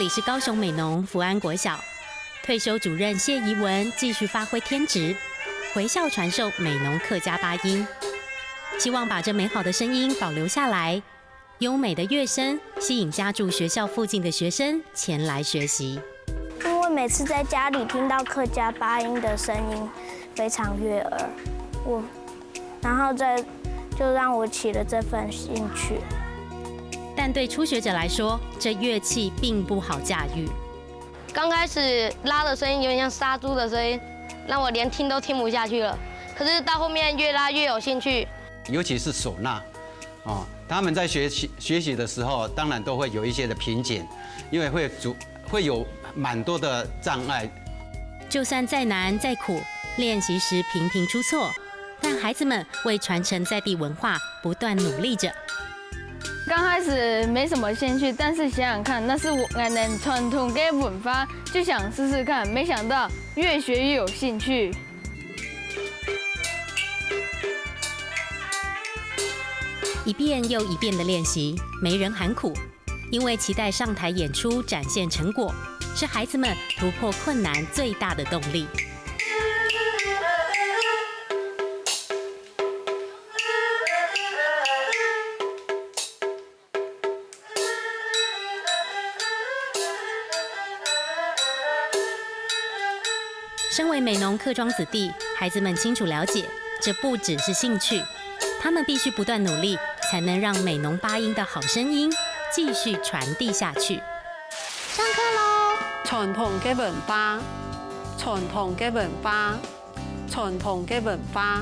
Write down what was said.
里是高雄美浓福安国小，退休主任谢怡文继续发挥天职，回校传授美浓客家八音，希望把这美好的声音保留下来。优美的乐声吸引家住学校附近的学生前来学习。因为每次在家里听到客家八音的声音非常悦耳，然后就让我起了这份兴趣。但对初学者来说，这乐器并不好驾驭。刚开始拉的声音有点像杀猪的声音，让我连听都听不下去了。可是到后面越拉越有兴趣，尤其是唢呐，他们在学习的时候，当然都会有一些的瓶颈，因为会有蛮多的障碍。就算再难再苦，练习时频频出错，但孩子们为传承在地文化不断努力着。刚开始没什么兴趣，但是想想看，那是我们传统的文化，就想试试看。没想到越学越有兴趣。一遍又一遍的练习，没人喊苦，因为期待上台演出展现成果，是孩子们突破困难最大的动力。身为美浓客庄子弟，孩子们清楚了解，这不只是兴趣，他们必须不断努力，才能让美浓八音的好声音继续传递下去。上课喽！傳統嘅文化，傳統嘅文化，傳統嘅文化。